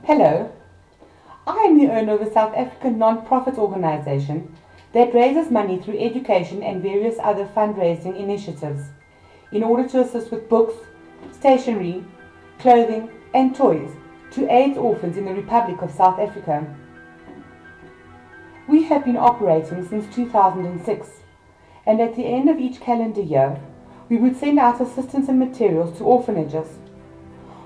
Hello, I am the owner of a South African non-profit organisation that raises money through education and various other fundraising initiatives in order to assist with books, stationery, clothing and toys to AIDS orphans in the Republic of South Africa. We have been operating since 2006, and at the end of each calendar year we would send out assistance and materials to orphanages.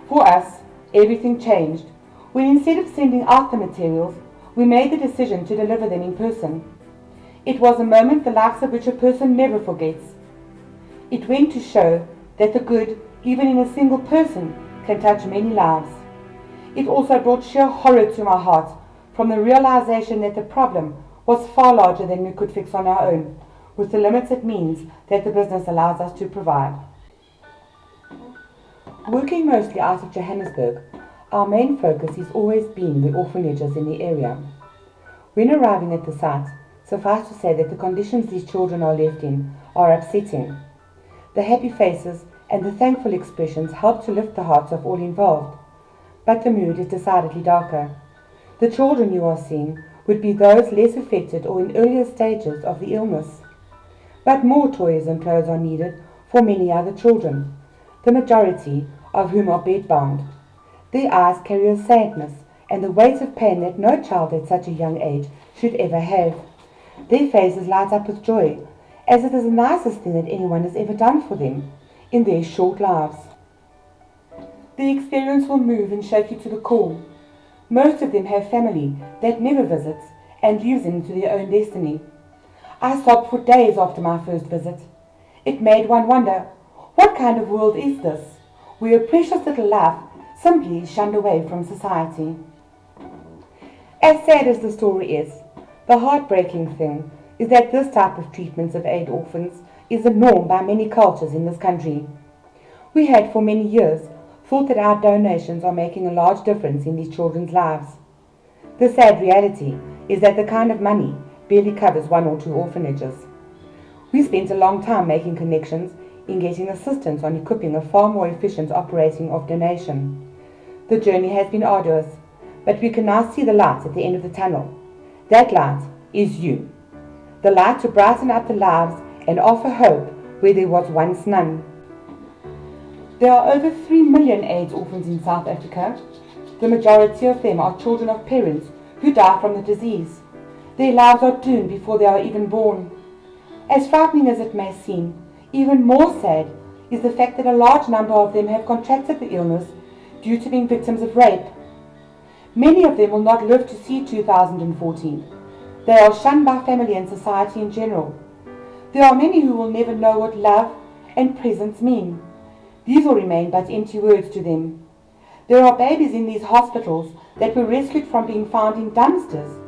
For us, everything changed when instead of sending out the materials, we made the decision to deliver them in person. It was a moment the likes of which a person never forgets. It went to show that the good, even in a single person, can touch many lives. It also brought sheer horror to my heart from the realization that the problem was far larger than we could fix on our own, with the limited means that the business allows us to provide. Working mostly out of Johannesburg, our main focus has always been the orphanages in the area. When arriving at the site, suffice to say that the conditions these children are left in are upsetting. The happy faces and the thankful expressions help to lift the hearts of all involved, but the mood is decidedly darker. The children you are seeing would be those less affected or in earlier stages of the illness. But more toys and clothes are needed for many other children, the majority of whom are bedbound. Their eyes carry a sadness and the weight of pain that no child at such a young age should ever have. Their faces light up with joy, as it is the nicest thing that anyone has ever done for them in their short lives. The experience will move and shake you to the core. Most of them have family that never visits and leaves them to their own destiny. I sobbed for days after my first visit. It made one wonder, what kind of world is this, where a precious little life simply is shunned away from society? As sad as the story is, the heartbreaking thing is that this type of treatment of AIDS orphans is the norm by many cultures in this country. We had for many years thought that our donations are making a large difference in these children's lives. The sad reality is that the kind of money barely covers 1 or 2 orphanages. We spent a long time making connections in getting assistance on equipping a far more efficient operating of donation. The journey has been arduous, but we can now see the light at the end of the tunnel. That light is you. The light to brighten up the lives and offer hope where there was once none. There are over 3 million AIDS orphans in South Africa. The majority of them are children of parents who die from the disease. Their lives are doomed before they are even born. As frightening as it may seem, even more sad is the fact that a large number of them have contracted the illness due to being victims of rape. Many of them will not live to see 2014. They are shunned by family and society in general. There are many who will never know what love and presence mean. These will remain but empty words to them. There are babies in these hospitals that were rescued from being found in dumpsters.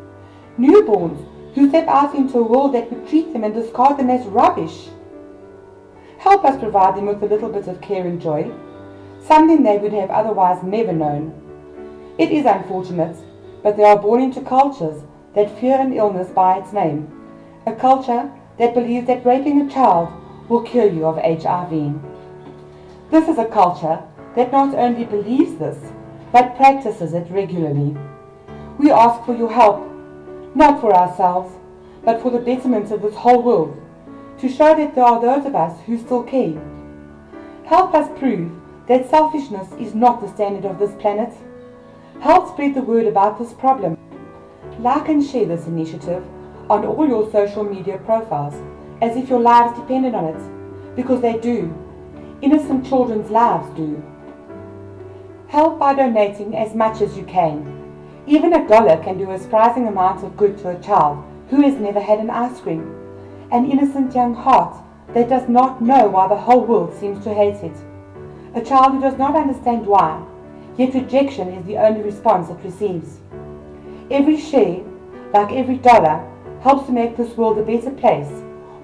Newborns who step out into a world that would treat them and discard them as rubbish. Help us provide them with a little bit of care and joy, something they would have otherwise never known. It is unfortunate, but they are born into cultures that fear an illness by its name, a culture that believes that raping a child will cure you of HIV. This is a culture that not only believes this, but practices it regularly. We ask for your help, not for ourselves, but for the betterment of this whole world, to show that there are those of us who still care. Help us prove that selfishness is not the standard of this planet. Help spread the word about this problem. Like and share this initiative on all your social media profiles as if your lives depended on it, because they do. Innocent children's lives do. Help by donating as much as you can. Even $1 can do a surprising amount of good to a child who has never had an ice cream, an innocent young heart that does not know why the whole world seems to hate it, a child who does not understand why, yet rejection is the only response it receives. Every share, like every dollar, helps to make this world a better place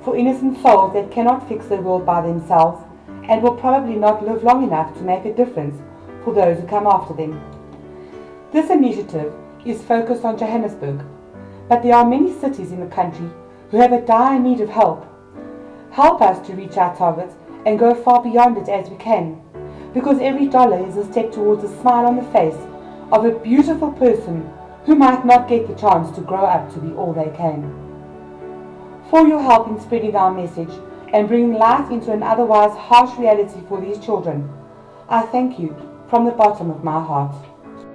for innocent souls that cannot fix the world by themselves and will probably not live long enough to make a difference for those who come after them. This initiative is focused on Johannesburg, but there are many cities in the country who have a dire need of help. Help us to reach our target and go far beyond it as we can, because every dollar is a step towards a smile on the face of a beautiful person who might not get the chance to grow up to be all they can. For your help in spreading our message and bringing light into an otherwise harsh reality for these children, I thank you from the bottom of my heart.